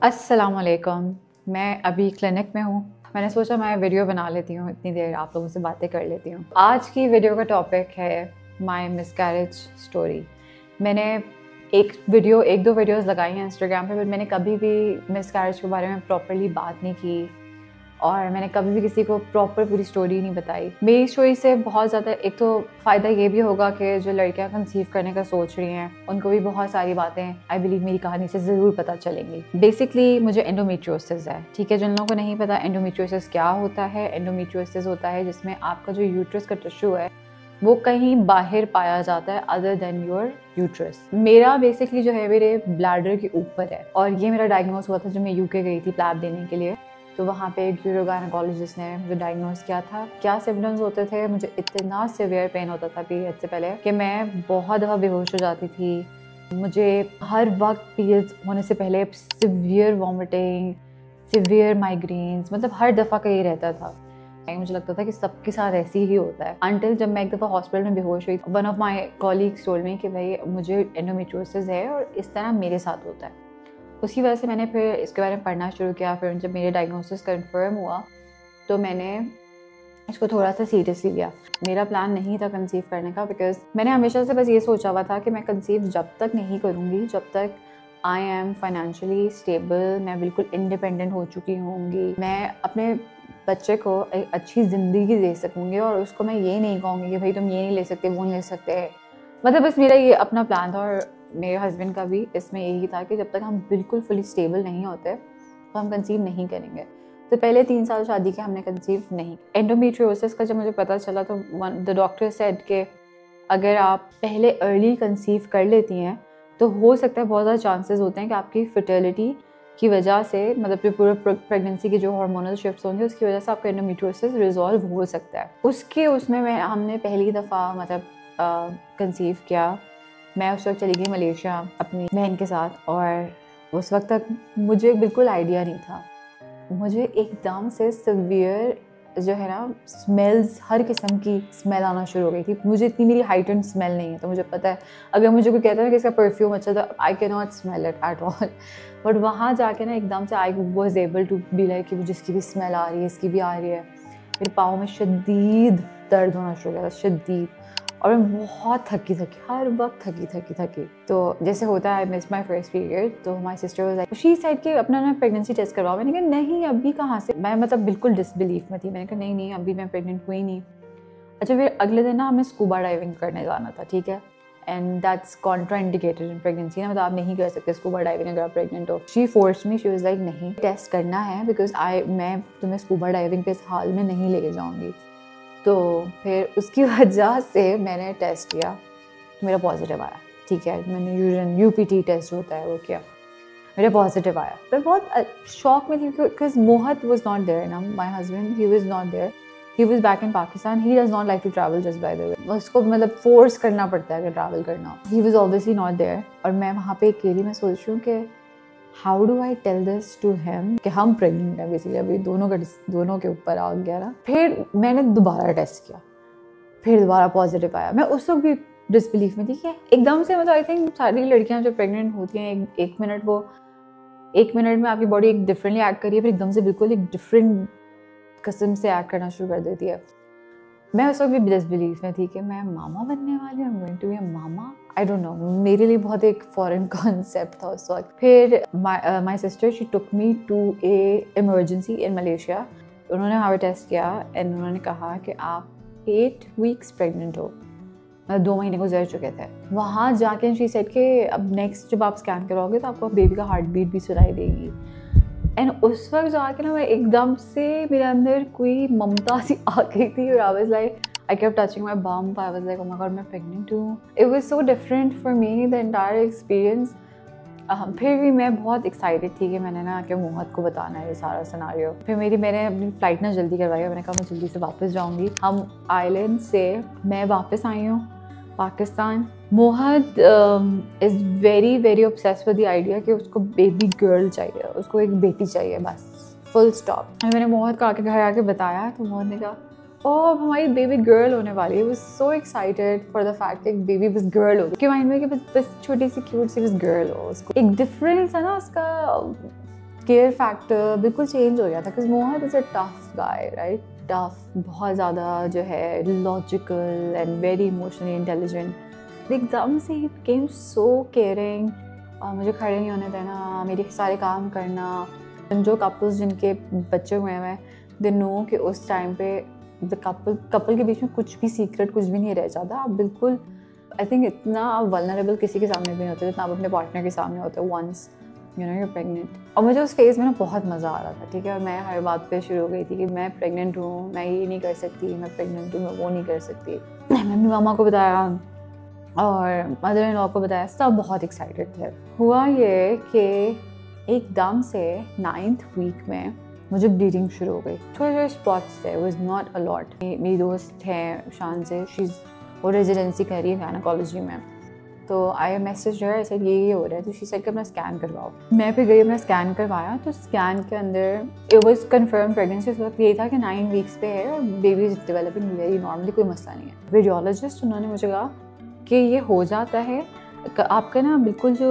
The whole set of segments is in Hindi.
अस्सलामुअलैकुम। मैं अभी क्लिनिक में हूँ। मैंने सोचा मैं वीडियो बना लेती हूँ, इतनी देर आप लोगों से बातें कर लेती हूँ। आज की वीडियो का टॉपिक है माय मिसकैरेज स्टोरी। मैंने एक दो वीडियोस लगाई हैं इंस्टाग्राम पे, बट मैंने कभी भी मिसकैरेज के बारे में प्रॉपरली बात नहीं की और मैंने कभी भी किसी को प्रॉपर पूरी स्टोरी नहीं बताई। मेरी स्टोरी से बहुत ज़्यादा एक तो फ़ायदा ये भी होगा कि जो लड़कियां कंसीव करने का सोच रही हैं उनको भी बहुत सारी बातें आई बिलीव मेरी कहानी से ज़रूर पता चलेंगी। बेसिकली मुझे एंडोमेट्रियोसिस है, ठीक है। जिन लोगों को नहीं पता एंडोमेट्रियोसिस क्या होता है, एंडोमेट्रियोसिस होता है जिसमें आपका जो यूट्रस का टिश्यू है वो कहीं बाहर पाया जाता है अदर देन योर यूट्रस। मेरा बेसिकली जो है मेरे ब्लैडर के ऊपर है और ये मेरा डायग्नोस हुआ था जब मैं यूके गई थी प्लैब देने के लिए। तो वहाँ पे एक यूरोगायनेकोलॉजिस्ट ने मुझे डायग्नोज किया था। क्या सिम्टम्स होते थे, मुझे इतना सिवियर पेन होता था पीरियड से पहले कि मैं बहुत दफ़ा बेहोश हो जाती थी। मुझे हर वक्त पीरियड्स होने से पहले सिवियर वॉमिटिंग, सिवियर माइग्रेन्स, मतलब हर दफ़ा का ये रहता था। मुझे लगता था कि सबके साथ ऐसे ही होता है अंटिल जब मैं एक दफ़ा हॉस्पिटल में बेहोश हुई। One of my colleagues told me कि भाई मुझे एंडोमेट्रियोसिस है और इस तरह मेरे साथ होता है। उसकी वजह से मैंने फिर इसके बारे में पढ़ना शुरू किया। फिर जब मेरे डायग्नोसिस कंफर्म हुआ तो मैंने इसको थोड़ा सा सीरियसली लिया। मेरा प्लान नहीं था कंसीव करने का, बिकॉज मैंने हमेशा से बस ये सोचा हुआ था कि मैं कंसीव जब तक नहीं करूँगी जब तक आई एम फाइनेंशियली स्टेबल, मैं बिल्कुल इंडिपेंडेंट हो चुकी होंगी, मैं अपने बच्चे को एक अच्छी ज़िंदगी दे सकूँगी और उसको मैं ये नहीं कहूँगी कि भाई तुम ये नहीं ले सकते वो नहीं ले सकते। मतलब बस मेरा ये अपना प्लान था और मेरे हस्बैंड का भी इसमें यही था कि जब तक हम बिल्कुल फुली स्टेबल नहीं होते तो हम कंसीव नहीं करेंगे। तो पहले 3 साल शादी के हमने कंसीव नहीं। एंडोमेट्रियोसिस का जब मुझे पता चला तो द डॉक्टर सेड कि अगर आप पहले अर्ली कंसीव कर लेती हैं तो हो सकता है, बहुत ज़्यादा चांसेस होते हैं कि आपकी फर्टिलिटी की वजह से, मतलब जो पूरे प्रेगनेंसी के जो हार्मोनल शिफ्ट्स होंगे उसकी वजह से आपका एंडोमेट्रियोसिस रिजॉल्व हो सकता है। उसमें हमने पहली दफ़ा मतलब कंसीव किया। मैं उस वक्त चली गई मलेशिया अपनी बहन के साथ और उस वक्त तक मुझे बिल्कुल आइडिया नहीं था। मुझे एकदम से सिवियर जो है ना स्मेल्स, हर किस्म की स्मेल आना शुरू हो गई थी। मुझे इतनी मेरी हाइटेंड स्मेल नहीं है तो मुझे पता है अगर मुझे कोई कहता है कि इसका परफ्यूम अच्छा था, I can not smell it at all. But वहाँ जाके ना एकदम से I was able to be like कि जिसकी भी स्मेल आ रही है इसकी भी आ रही है। मेरे पाँव में शदीद दर्द होना शुरू हो गया था, शदीद। और मैं बहुत थकी हर वक्त थकी। तो जैसे होता है I miss my first period, तो my sister was like she said कि अपना ना प्रेगनेंसी टेस्ट करवाओ। मैंने कहा नहीं अभी कहाँ से, मैं मतलब बिल्कुल डिसबिलीफ में थी। मैंने कहा नहीं अभी मैं प्रेग्नेंट हुई नहीं। अच्छा, फिर अगले दिन ना हमें स्कूबा डाइविंग करने जाना था, ठीक है। And that's Contra indicated in pregnancy ना, मतलब आप नहीं कर सकते स्कूबा डाइविंग अगर आप प्रेग्नेंट हो। She force me, she was like नहीं टेस्ट करना है बिकॉज मैं तुम्हें स्कूबा डाइविंग पे इस हाल में नहीं लेके जाऊँगी। तो फिर उसकी वजह से मैंने टेस्ट किया तो मेरा पॉजिटिव आया, ठीक है। मैंने यूपीटी टेस्ट होता है वो किया, मेरा पॉजिटिव आया। मैं बहुत शॉक में थी because Mohat was not there ना, my husband, he was not there, he was back in Pakistan. He does not like to travel just by the way, उसको मतलब फोर्स करना पड़ता है अगर ट्रैवल करना। He was obviously not there और मैं वहाँ पे अकेली, मैं सोच रही हूँ कि how do I tell this to him कि हम प्रेग्नेंट हैं। बेसिकली अभी दोनों के ऊपर आ गया ना। फिर मैंने दोबारा टेस्ट किया, फिर दोबारा पॉजिटिव आया। मैं उस वक्त भी डिसबिलीफ में थी कि एकदम से, मतलब आई थिंक सारी लड़कियां जो प्रेग्नेंट होती हैं एक मिनट में आपकी बॉडी एक डिफरेंटली एक्ट करी है, फिर एकदम से बिल्कुल एक डिफरेंट किस्म से एक्ट करना शुरू कर देती है। मैं उस वक्त भी डिसबिलीफ में थी कि मैं मामा बनने वाली हूँ, going to be a mama. I don't know, मेरे लिए बहुत एक फॉरेन कॉन्सेप्ट था उस वक्त। फिर my sister she took me to a emergency in Malaysia. उन्होंने वहाँ पे टेस्ट किया एंड उन्होंने कहा कि आप 8 वीक्स प्रेग्नेंट हो, मतलब 2 महीने गुजर चुके थे। वहाँ जाके शी सेड कि अब नेक्स्ट जब आप स्कैन कराओगे तो आपको बेबी का हार्ट बीट भी सुनाई देगी। एंड उस वक्त जाके ना मैं एकदम से मेरे अंदर कोई ममता सी आ गई थी और I was like, I kept touching my bump. I was like, oh my god, मैं pregnant हूँ. It was so different for me, the entire experience. फिर भी मैं बहुत एक्साइटेड थी कि मैंने ना आके मोहत को बताना है ये सारा सिनारियो। फिर मैंने अपनी फ़्लाइट ना जल्दी करवाई और मैंने कहा मैं जल्दी से वापस जाऊँगी। हम आइलैंड से मैं वापस आई हूँ पाकिस्तान। मोहत is very very obsessed with the idea कि उसको बेबी गर्ल चाहिए, उसको एक बेटी चाहिए, बस फुल स्टॉप। मैंने मोहत को आके घर आके बताया तो मोहत ने कहा ओह अब हमारी बेबी गर्ल होने वाली है। वो so excited for the fact कि बेबी बस गर्ल हो, उसके माइंड में कि बस छोटी सी क्यूट सी बस गर्ल हो। उसको एक डिफरेंस है ना उसका केयर फैक्टर बिल्कुल चेंज हो गया था, because Mohammad is a tough guy, right, tough, बहुत ज़्यादा जो है logical and very emotionally intelligent. एकदम से ही केम सो केयरिंग, मुझे खड़े नहीं होने देना, मेरे सारे काम करना। जो कपल्स जिनके बच्चे हुए हैं दे नो कि उस टाइम पे द कपल के बीच में कुछ भी सीक्रेट कुछ भी नहीं रह जाता। आप बिल्कुल, आई थिंक इतना आप वल्नरेबल किसी के सामने भी नहीं होते जितना आप अपने पार्टनर के सामने होते हो once you know you pregnant. और मुझे उस फेज़ में ना बहुत मज़ा आ रहा था, ठीक है, और मैं हर बात पे शुरू हो गई थी कि मैं प्रेग्नेंट हूँ, मैं ये नहीं कर सकती, मैं प्रेग्नेंट हूँ, मैं वो नहीं कर सकती। मैंने अपनी मामा को बताया और मदर इन लॉ को बताया, सब बहुत एक्साइटेड थे। हुआ ये कि एकदम से 9th वीक में मुझे ब्लीडिंग शुरू हो गई, छोटे छोटे स्पॉट्स थे, वाज नॉट अ लॉट। मेरी दोस्त है शान से, वो रेजिडेंसी कर रही है गायनेकोलॉजी में, तो आई मैसेज है ऐसे ये हो रहा है, तो शी सेड कि अपना स्कैन करवाओ। मैं फिर गई, अपना स्कैन करवाया, तो स्कैन के अंदर इट वाज कंफर्म प्रेगनेंसी। उस वक्त ये था कि 9 वीक्स पे है और baby is developing very normally, कोई मसला नहीं है। रेडियोलॉजिस्ट उन्होंने मुझे कहा कि ये हो जाता है, आपका ना बिल्कुल जो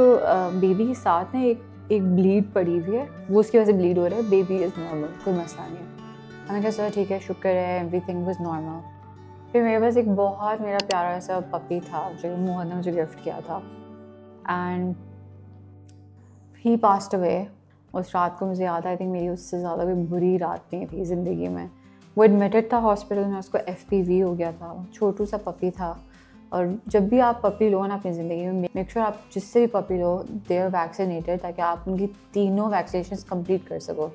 बेबी के साथ ना एक ब्लीड पड़ी हुई है, वो उसकी वजह से ब्लीड हो रहा है, बेबी इज़ नॉर्मल, कोई मसला नहीं है। मैंने कहा सर ठीक है, शुक्र है, एवरीथिंग वाज नॉर्मल। फिर मेरे पास एक बहुत मेरा प्यारा ऐसा पपी था जो मोहन ने मुझे गिफ्ट किया था, एंड ही पास्ड अवे। उस रात को मुझे याद है, आई थिंक मेरी उससे ज़्यादा कोई बुरी रात नहीं थी ज़िंदगी में। वो एडमिटेड था हॉस्पिटल में, उसको FPV हो गया था, छोटू सा पपी था। और जब भी आप पपी लो ना अपनी ज़िंदगी में, मेक श्योर आप जिससे भी पपी लो दे आर वैक्सीनेटेड, ताकि आप उनकी तीनों वैक्सीनेशन कंप्लीट कर सको।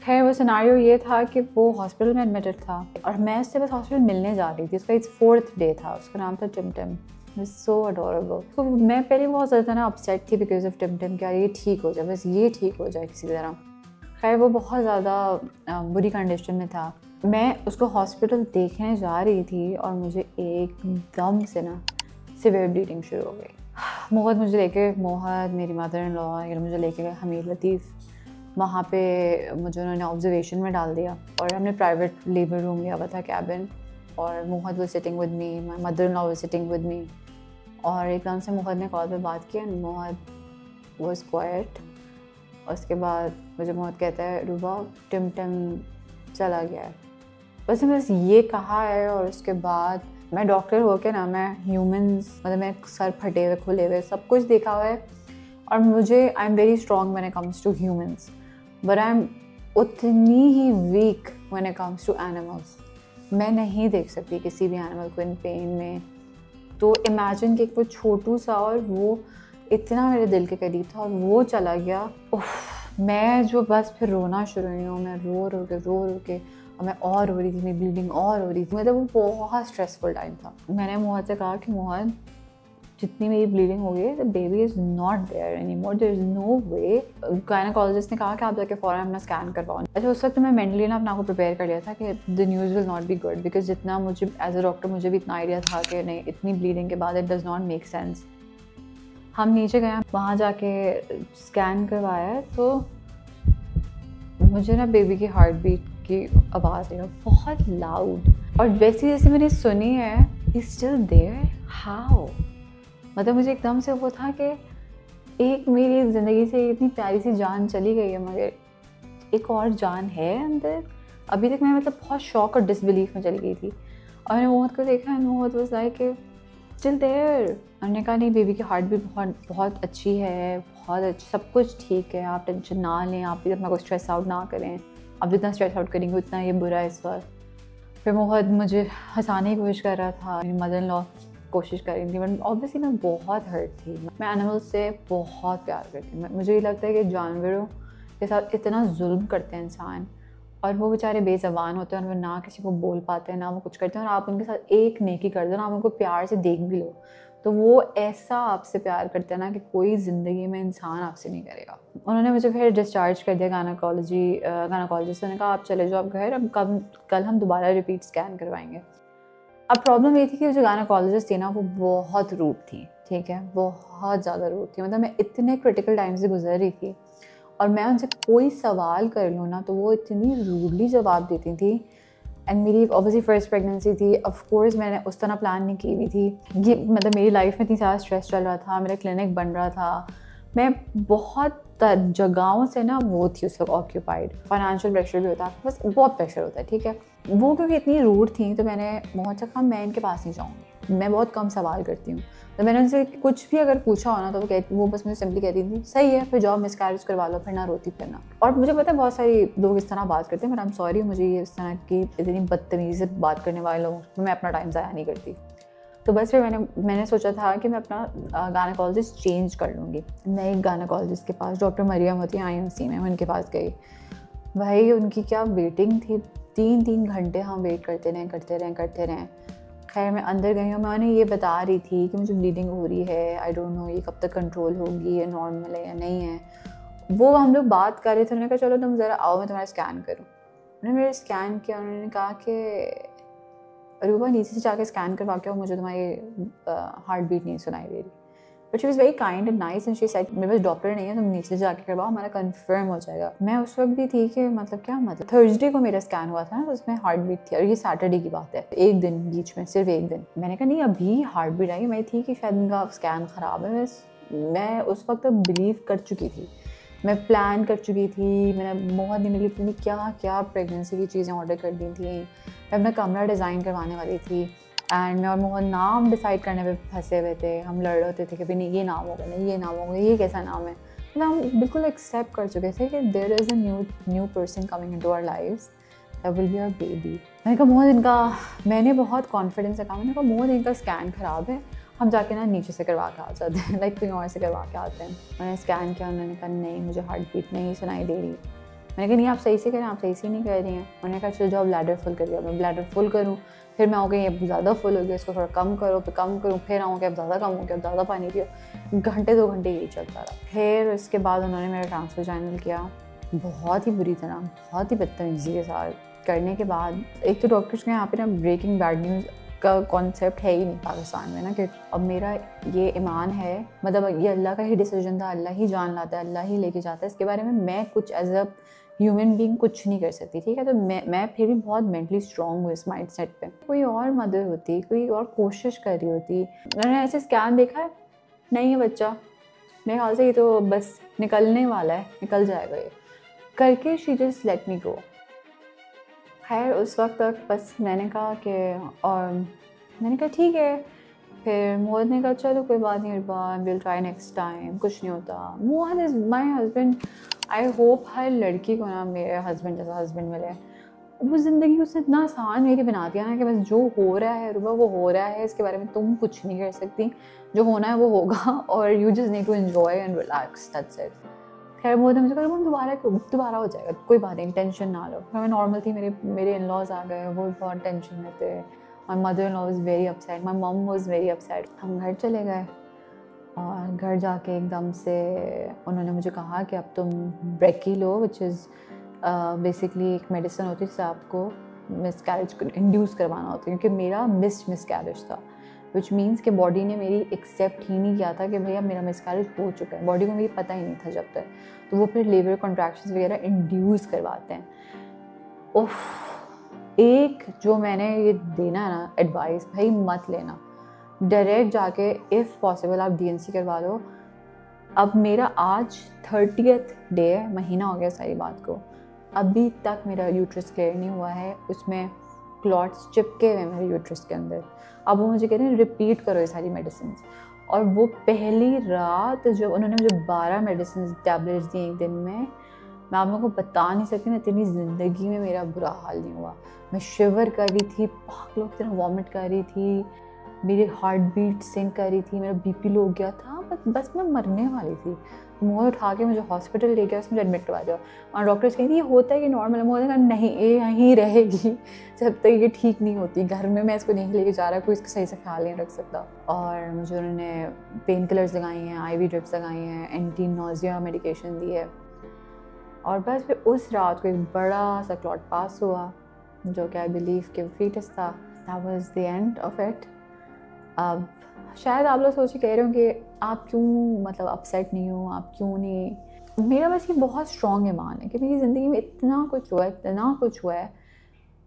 खैर वो सिनारियो ये था कि वो हॉस्पिटल में एडमिटेड था और मैं उससे बस हॉस्पिटल मिलने जा रही थी। उसका 4th डे था, उसका नाम था टिम। सो अडोरेबल। तो मैं पहले बहुत ज़्यादा ना अपसेट थी बिकॉज ऑफ टिम कि यार ये ठीक हो जाए, बस ये ठीक हो जाए किसी तरह। खैर वो बहुत ज़्यादा बुरी कंडीशन में था। मैं उसको हॉस्पिटल देखने जा रही थी और मुझे एकदम से ना सिवियर ब्लीडिंग शुरू हो गई। मोहद मेरी मदर इन लॉ ये मुझे लेके गए हमीद लतीफ़। वहाँ पे मुझे उन्होंने ऑब्जर्वेशन में डाल दिया और हमने प्राइवेट लेबर रूम लिया हुआ था, कैबिन, और Mohd was sitting with me, my mother in law was sitting with me. और एकदम से मोहद ने कॉल पे बात की एंड मोहद वाज क्वाइट। उसके बाद मुझे मोहद कहता है रूबा टिम चला गया है। बस ये कहा है, और उसके बाद मैं डॉक्टर होके ना, मैं ह्यूमंस मतलब मैं सर फटे हुए खुले हुए सब कुछ देखा हुआ है, और मुझे I am very strong when it comes to humans, but I am उतनी ही weak when it comes to animals. मैं नहीं देख सकती किसी भी एनिमल को इन पेन में। तो इमेजिन कि वो छोटू सा और वो इतना मेरे दिल के करीब था और वो चला गया। मैं जो बस फिर रोना शुरू हुई हूँ, मैं रो रो के और मैं और रो रही थी, मेरी ब्लीडिंग और हो रही थी। मतलब वो बहुत स्ट्रेसफुल टाइम था। मैंने मोहद से कहा कि मोहद जितनी मेरी ब्लीडिंग हो गई है, the baby is not there any more, there is no way. Gynaecologist ने कहा कि आप जाके फ़ौरन अपना स्कैन करवाओ। अच्छा उस वक्त मैं मेंटली ना अपने आप को प्रिपेयर कर लिया था कि the news will not be good, because जितना मुझे एज अ डॉक्टर मुझे भी इतना आइडिया था कि नहीं, इतनी ब्लीडिंग के बाद it does not make sense. हम नीचे गए, वहाँ जाके स्कैन करवाया तो मुझे ना बेबी की हार्ट बीट की आवाज़ आई बहुत लाउड, और वैसे जैसे मैंने सुनी है ही स्टिल देयर, हाउ। मतलब मुझे एकदम से वो था कि एक मेरी ज़िंदगी से इतनी प्यारी सी जान चली गई है, मगर एक और जान है अंदर। अभी तक मैं मतलब बहुत शॉक और डिसबिलीफ में चली गई थी। और मैंने मोहद को देखा, मोहद वाज लाइक स्टिल देयर। हमने कहा नहीं, बेबी की हार्ट भी बहुत अच्छी है, बहुत अच्छा, सब कुछ ठीक है, आप टेंशन ना लें, आप भी अपना को स्ट्रेस आउट ना करें, आप जितना स्ट्रेस आउट करेंगे उतना ये बुरा है इस बार। फिर मोहद मुझे हंसाने की कोशिश कर रहा था, मेरी मदर इन लॉ कोशिश कर रही थी, बट ऑब्वियसली मैं बहुत हर्ट थी। मैं एनिमल्स से बहुत प्यार करती हूँ। मुझे ये लगता है कि जानवरों के साथ इतना जुल्म करते हैं इंसान, और वो बेचारे बेज़बान होते हैं और वो ना किसी को बोल पाते हैं, ना वो कुछ करते हैं, और आप उनके साथ एक नेकी कर दो ना, आप उनको प्यार से देख भी लो, तो वो ऐसा आपसे प्यार करते हैं ना कि कोई ज़िंदगी में इंसान आपसे नहीं करेगा। उन्होंने मुझे फिर डिस्चार्ज कर दिया गायनेकोलॉजिस्ट ने कहा आप चले जाओ आप घर, अब कल हम दोबारा रिपीट स्कैन करवाएंगे। अब प्रॉब्लम ये थी कि जो गायनेकोलॉजिस्ट थी ना वो बहुत रूड थी, ठीक है, बहुत ज़्यादा रूड थी। मतलब मैं इतने क्रिटिकल टाइम से गुजर रही थी और मैं उनसे कोई सवाल कर लूँ ना तो वो इतनी रूडली जवाब देती थी। एंड मेरी ऑब्वियसली फर्स्ट प्रेगनेंसी थी, ऑफ कोर्स मैंने उस तरह प्लान नहीं की हुई थी। ये मतलब मेरी लाइफ में इतनी ज़्यादा स्ट्रेस चल रहा था, मेरा क्लिनिक बन रहा था, मैं बहुत जगहों से ना वो थी उस वक्त ऑक्यूपाइड। फाइनेंशियल प्रेशर भी होता है, बस बहुत प्रेशर होता है, ठीक है। वो क्योंकि इतनी रूड थी तो मैंने बहुत से कहा मैं इनके पास नहीं जाऊँगी, मैं बहुत कम सवाल करती हूँ। तो मैंने उनसे कुछ भी अगर पूछा हो ना तो वो बस मुझे सिंपली कहती थी सही है, फिर जॉब मिसकैरेज करवा लो, फिर ना रोती फिरना। और मुझे पता है बहुत सारी लोग इस तरह बात करते हैं, बट आई एम सॉरी, मुझे ये इस तरह की इतनी बदतमीज़ी से बात करने वाले लोगों पर मैं अपना टाइम ज़ाया नहीं करती। तो बस फिर मैंने सोचा था कि मैं अपना गायनेकोलॉजिस्ट चेंज कर लूँगी। मैं एक गायनेकोलॉजिस्ट के पास, डॉक्टर मरियम होती है IMC में, उनके पास गई। भाई उनकी क्या वेटिंग थी, 3-3 घंटे हम वेट करते रहें। खैर मैं अंदर गई हूँ, मैं उन्हें ये बता रही थी कि मुझे ब्लीडिंग हो रही है, आई डोंट नो ये कब तक कंट्रोल होगी, ये नॉर्मल है या नहीं है। वो हम लोग बात कर रहे थे, उन्होंने कहा चलो तुम ज़रा आओ मैं तुम्हारा स्कैन करूँ। उन्होंने मेरा स्कैन किया, उन्होंने कहा कि रूबा नीचे से जाके स्कैन करवा के आओ, मुझे तुम्हारी हार्ट बीट नहीं सुनाई दे रही। But she was very kind and nice and she said मेरे पास डॉक्टर नहीं है, तुम नीचे जाके करवाओ, हमारा कंफर्म हो जाएगा। मैं उस वक्त भी थी कि मतलब क्या मतलब, थर्सडे को मेरा स्कैन हुआ था ना, तो उसमें हार्ट बीट थी, और ये सैटरडे की बात है, एक दिन बीच में, सिर्फ एक दिन। मैंने कहा नहीं अभी हार्ट बीट आई, मैं थी कि शायद इनका स्कैन ख़राब है। मैं उस वक्त बिलीव कर चुकी थी, मैं प्लान कर चुकी थी, मैंने बहुत दिन मिली थी, क्या क्या प्रेगनेंसी की चीज़ें ऑर्डर कर दी थी, मैं अपना कमरा डिज़ाइन करवाने वाली थी। एंड मैं और मोहन नाम डिसाइड करने पे फंसे हुए थे, हम लड़ रहे होते थे कि भाई नहीं ये नाम होगा, नहीं ये नाम होगा, ये कैसा नाम है। तो हम बिल्कुल एक्सेप्ट कर चुके थे कि there is a new person coming into our lives, that will be our baby. मैंने कहा मोहन इनका, मैंने बहुत कॉन्फिडेंस से कहा, मैंने कहा मोहन इनका स्कैन ख़राब है, हम जाके ना नीचे से करवा के आ जाते हैं, लाइक कहीं और से करवा के आते हैं। मैंने स्कैन किया, उन्होंने कहा नहीं मुझे हार्ट बीट नहीं सुनाई दे रही। मैंने कहा नहीं आप सही से करें, आप सही से नहीं कर रही हैं। उन्होंने कहा चलो जाओ ब्लैडर फुल कर दिया, मैं ब्लैडर फुल करूँ, फिर मैं हो गई अब ज़्यादा फुल हो गया, इसको थोड़ा कम करो, फिर कम करूँ, फिर आऊँ कि अब ज़्यादा कम हो गया, अब ज़्यादा पानी पियो। घंटे 2 घंटे यही चलता रहा। फिर उसके बाद उन्होंने मेरा ट्रांसफर चैनल किया, बहुत ही बुरी तरह, बहुत ही बदतमीज़ी के साथ करने के बाद। एक तो डॉक्टर्स के यहाँ पे ना ब्रेकिंग बैड न्यूज़ का कॉन्सेप्ट है ही नहीं पाकिस्तान में ना, कि अब मेरा ये ईमान है, मतलब ये अल्लाह का ही डिसीजन था, अल्लाह ही जान लाता है, अल्लाह ही लेके जाता है, इसके बारे में मैं कुछ एज अ ह्यूमन बीइंग कुछ नहीं कर सकती, ठीक है। तो मैं फिर भी बहुत मेंटली स्ट्रॉन्ग हूँ इस माइंड सेट पे। कोई और मदर होती, कोई और कोशिश कर रही होती, मैंने ऐसे स्कैन देखा है, नहीं है बच्चा, मेरे ख्याल से ये तो बस निकलने वाला है, निकल जाएगा ये करके, शी जस्ट लेट मी गो। खैर उस वक्त तक बस मैंने कहा कि, और मैंने कहा ठीक है। फिर मोहन ने कहा चलो कोई बात नहीं Ruba, will try next time, कुछ नहीं होता। Mohan is my husband. I hope हर लड़की को ना मेरे हस्बैंड जैसा हस्बैंड मिले। वो ज़िंदगी उसने इतना आसान मेरी बना दिया ना कि बस जो हो रहा है रुबा वो हो रहा है, इसके बारे में तुम कुछ नहीं कर सकती, जो होना है वो होगा, और you just need to enjoy and relax, that's it. खैर वो मुझे कहा दोबारा हो जाएगा, कोई बात नहीं, टेंशन ना लो। मैं नॉर्मल थी, मेरे इन लॉज आ गए, वो बहुत टेंशन में थे। My mother in law was very upset, my mom was very upset. हम घर चले गए, और घर जाके एकदम से उन्होंने मुझे कहा कि अब तुम ब्रेकी लो, विच इज़ बेसिकली एक मेडिसिन होती है जिससे आपको मिसकैरेज इंड्यूस करवाना होता है, क्योंकि मेरा मिसकैरेज था, विच मीन्स कि बॉडी ने मेरी एक्सेप्ट ही नहीं किया था कि भैया मेरा मिसकैरेज हो चुका है। बॉडी को मेरी पता ही नहीं था जब तक, तो वो फिर लेबर कॉन्ट्रैक्शंस वगैरह इंड्यूस करवाते हैं। उफ, एक जो मैंने ये देना है ना एडवाइस, भाई मत लेना, डायरेक्ट जाके इफ़ पॉसिबल आप DNC करवा लो। अब मेरा आज 30th डे है, महीना हो गया सारी बात को, अभी तक मेरा यूट्रस क्लियर नहीं हुआ है, उसमें क्लॉट्स चिपके हुए मेरे यूट्रस के अंदर। अब वो मुझे कह रहे हैं रिपीट करो ये सारी मेडिसिन, और वो पहली रात जब उन्होंने मुझे 12 मेडिसिन टैबलेट्स दी एक दिन में, मैं आप लोगों को बता नहीं सकती, मैं इतनी ज़िंदगी में मेरा बुरा हाल नहीं हुआ। मैं शिवर कर रही थी, पागलों की तरह वॉमिट कर रही थी, मेरी हार्ट बीट सिंक कर रही थी, मेरा BP लो गया था, बस मैं मरने वाली थी। मुझे उठा के मुझे हॉस्पिटल ले गया, उसमें एडमिट करवा दिया, और डॉक्टर्स कहती ये होता है कि नॉर्मल है। मुझे कहा नहीं, ये यहीं रहेगी जब तक ये ठीक नहीं होती, घर में मैं इसको नहीं लेके जा रहा, कोई इसका सही से ख्याल नहीं रख सकता। और मुझे उन्होंने पेन किलर्स लगाई हैं, IV ड्रिप्स लगाई हैं, एंटी नोजिया मेडिकेशन दी है, और बस फिर उस रात को एक बड़ा सा क्लॉट पास हुआ, जो कि आई बिलीव कि फीटस था। That was the end of it. अब शायद आप लोग सोच के कह रहे हो कि आप क्यों मतलब अपसेट नहीं हो, आप क्यों नहीं। मेरा बस ये बहुत स्ट्रॉन्ग ईमान है कि मेरी ज़िंदगी में इतना कुछ हुआ है, इतना कुछ हुआ है,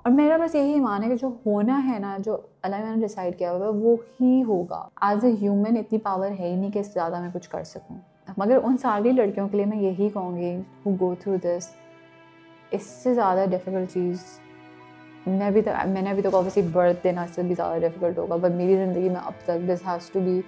और मेरा बस यही ईमान है कि जो होना है ना, जो अल्लाह ने डिसाइड किया हुआ है वो ही होगा। एज ए ह्यूमन इतनी पावर है ही नहीं कि इससे ज़्यादा मैं कुछ कर सकूँ। मगर उन सारी लड़कियों के लिए मैं यही कहूँगी हु गो थ्रू दिस, इससे ज़्यादा डिफ़िकल्ट चीज़ मैंने अभी तक ऑब्वियसली बर्थ देना से भी ज़्यादा डिफ़िकल्ट होगा, बट मेरी ज़िंदगी में अब तक this has to be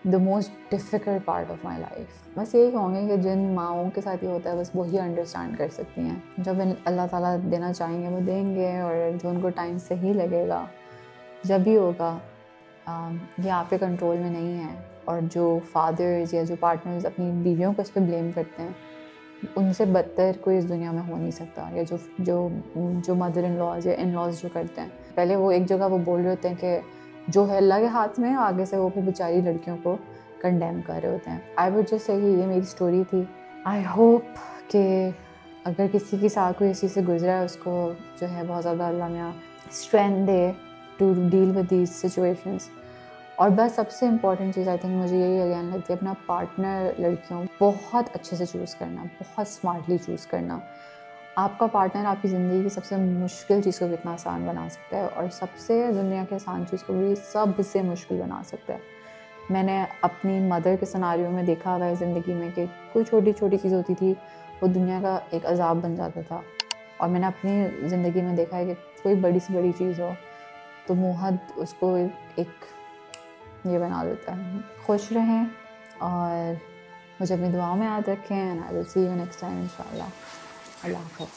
the most difficult part of my life. बस यही कहूँगी कि जिन माओं के साथ ये होता है बस वही अंडरस्टैंड कर सकती हैं। जब अल्लाह ताला देना चाहेंगे वो देंगे, और जो उनको टाइम सही लगेगा जब भी होगा, ये आपके कंट्रोल में नहीं है। और जो फादर्स या जो पार्टनर्स अपनी बीवियों को इस पर ब्लेम करते हैं, उनसे बदतर कोई इस दुनिया में हो नहीं सकता। या जो जो जो मदर इन लॉज या इन लॉज जो करते हैं, पहले वो एक जगह वो बोल रहे होते हैं कि जो है अल्लाह के हाथ में, आगे से वो फिर बेचारी लड़कियों को कंडेम कर रहे होते हैं। आई वुड जस्ट से ये मेरी स्टोरी थी। आई होप कि अगर किसी के साथ कोई इसी से गुजरा है, उसको जो है बहुत ज़्यादा अल्लाह मियाँ स्ट्रेंथ दे to deal with these situations. और बस सबसे इम्पॉर्टेंट चीज़ आई थिंक मुझे यही अगेन लगती है, अपना पार्टनर लड़कियों बहुत अच्छे से चूज़ करना, बहुत स्मार्टली चूज़ करना। आपका पार्टनर आपकी ज़िंदगी की सबसे मुश्किल चीज़ को कितना आसान बना सकता है, और सबसे दुनिया के आसान चीज़ को भी सबसे मुश्किल बना सकता है। मैंने अपनी मदर के सिनारियों में देखा हुआ है ज़िंदगी में कि कोई छोटी छोटी चीज़ होती थी वो दुनिया का एक अजाब बन जाता था, और मैंने अपनी ज़िंदगी में देखा है कि कोई बड़ी से बड़ी चीज़ हो तो मुहद उसको एक ये बना देता है। खुश रहें और मुझे अपनी दुआओं में याद रखें, and I will see you next time इंशाल्लाह। अल्लाह हाफ़िज़।